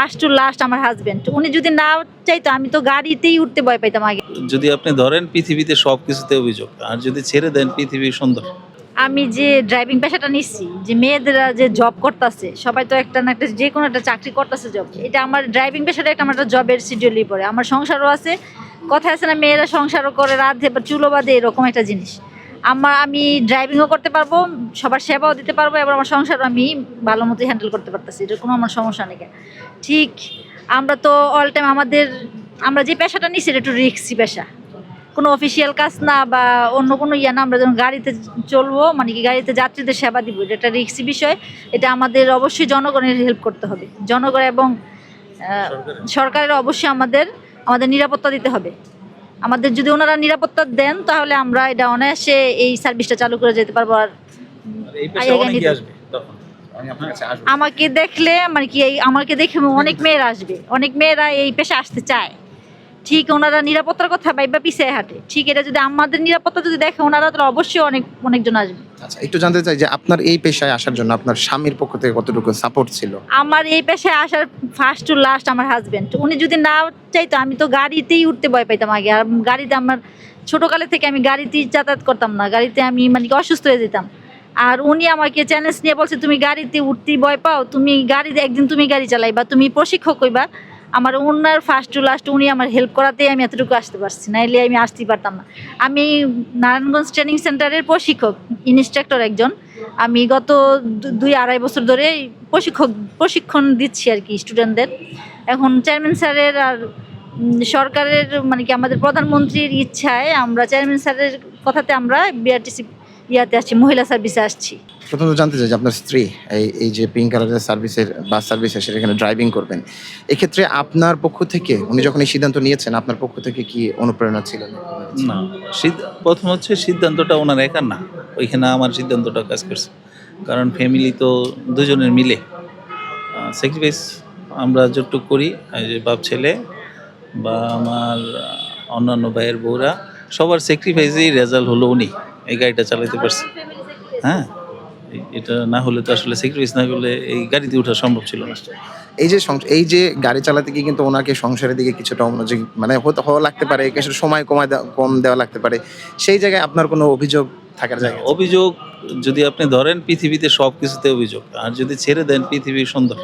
First to last আমার husband. উনি যদি না চাইতো আমি তো গাড়িতেই উঠতে ভয় পাইতাম আগে। যদি আপনি ধরেন পৃথিবীতে সবকিছুতে অভিযোগ, আর যদি ছেড়ে দেন পৃথিবী সুন্দর। আমি যে ড্রাইভিং পেশাটা নিচ্ছি, যে মেয়েদেরা যে জব করতেছে, সবাই তো একটা না একটা যে কোনো একটা চাকরি করতেছে, জব। এটা আমার ড্রাইভিং পেশাটা একটা আমার একটা জবের শিডিউলই পড়ে। আমার সংসারও আছে, কথা আছে না, মেয়েরা সংসারও করে, রাধে বা চুলো বাঁধে, এরকম একটা জিনিস। আমি ড্রাইভিংও করতে পারবো, সবার সেবাও দিতে পারবো, এবার আমার সংসারও আমি ভালো মতো হ্যান্ডেল করতে পারতেছি, এটা কোনো আমার সমস্যা নেই। ঠিক, আমরা তো অল টাইম আমরা যে পেশাটা নিচ্ছি এটা একটু রিস্কি পেশা, কোনো অফিসিয়াল কাজ না বা অন্য কোনো ইয়ে না। আমরা যখন গাড়িতে চলবো, মানে কি গাড়িতে যাত্রীদের সেবা দিব, এটা একটা রিস্কি বিষয়। এটা আমাদের অবশ্যই জনগণের হেল্প করতে হবে, জনগণ এবং সরকারের অবশ্যই আমাদের নিরাপত্তা দিতে হবে। আমাদের যদি ওনারা নিরাপত্তা দেন তাহলে আমরা এটা অনায়াসে এই সার্ভিসটা চালু করে যেতে পারবো। আর আমাকে দেখলে মানে কি আমাকে দেখে অনেক মেয়েরা আসবে, অনেক মেয়েরা এই পেশা আসতে চায়। ঠিক, ওনারা নিরাপত্তার কথা ভাইবা পিছিয়ে হাঁটে। ঠিক, এটা যদি আমাদের নিরাপত্তা যদি দেখে ওনারা, তাহলে অবশ্যই অনেকজন আসবে। আচ্ছা, একটু জানতে চাই যে আপনার এই পেশায় আসার জন্য আপনার স্বামীর পক্ষ থেকে কতটুকু সাপোর্ট ছিল? আমার এই পেশায় আসার ফার্স্ট টু লাস্ট আমার হাজবেন্ড। উনি যদি না চাইতো আমি তো গাড়িতেই উঠতে ভয় পাইতাম আগে। আর গাড়িতে আমার ছোটকালে থেকে আমি গাড়িতেই যাতায়াত করতাম না, গাড়িতে আমি মানে কি অসুস্থ হয়ে যেতাম। আর উনি আমাকে চ্যালেঞ্জ নিয়ে বলছে, তুমি গাড়িতে উঠতেই ভয় পাও, তুমি গাড়িতে একদিন তুমি গাড়ি চালাইবা, তুমি প্রশিক্ষক হইবা। আমার ওনার ফার্স্ট টু লাস্ট উনি আমার হেল্প করাতেই আমি এতটুকু আসতে পারছি, নাইলে আমি আসতেই পারতাম না। আমি নারায়ণগঞ্জ ট্রেনিং সেন্টারের প্রশিক্ষক, ইনস্ট্রাক্টর একজন। আমি গত 2-2.5 বছর ধরে প্রশিক্ষণ দিচ্ছি আর কি স্টুডেন্টদের। এখন চেয়ারম্যান স্যারের আর সরকারের মানে কি আমাদের প্রধানমন্ত্রীর ইচ্ছায় আমরা চেয়ারম্যান স্যারের কথাতে আমরা বিআরটিসি ইয়াতে আসছি, মহিলা সার্ভিসে আসছি। প্রথমত জানতে চাই যে আপনার স্ত্রী এই যে পিঙ্ক কালারের সার্ভিসের বাস সার্ভিসে সেখানে ড্রাইভিং করবেন, এক্ষেত্রে আপনার পক্ষ থেকে উনি যখন এই সিদ্ধান্ত নিয়েছেন, আপনার পক্ষ থেকে কি অনুপ্রেরণা ছিল? না, প্রথম হচ্ছে সিদ্ধান্তটা ওনার একার না, ওইখানে আমার সিদ্ধান্তটা কাজ করছে। কারণ ফ্যামিলি তো দুজনের মিলে স্যাক্রিফাইস আমরা যতটুকু করি, এই যে বাপ ছেলে বা আমার অন্যান্য ভাইয়ের বউরা, সবার স্যাক্রিফাইসেই রেজাল্ট হলো উনি এই গাড়িটা চালাতে পারছে। হ্যাঁ, এটা না হলে তো আসলে স্যাক্রিফাইস না করলে এই গাড়িতে ওঠা সম্ভব ছিল না। এই যে গাড়ি চালাতে গিয়ে কিন্তু ওনাকে সংসারের দিকে কিছুটা মনোযোগী মানে হওয়া লাগতে পারে, কিছু সময় কম দেওয়া লাগতে পারে। সেই জায়গায় আপনার কোনো অভিযোগ থাকার জায়গা? অভিযোগ যদি আপনি ধরেন পৃথিবীতে সবকিছুতে অভিযোগ, আর যদি ছেড়ে দেন পৃথিবী সুন্দর।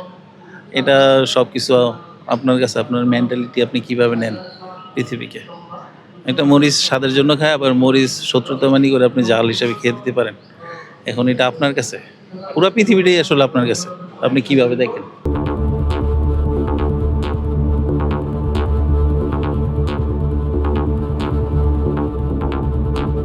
এটা সবকিছু আপনার কাছে, আপনার মেন্টালিটি আপনি কিভাবে নেন পৃথিবীকে। একটা মরিচ স্বাদের জন্য খায়, আবার মরিচ শত্রুতামানি করে আপনি জাল হিসাবে খেয়ে দিতে পারেন। এখন এটা আপনার কাছে, পুরো পৃথিবীটাই আসলে আপনার কাছে, আপনি কিভাবে দেখেন।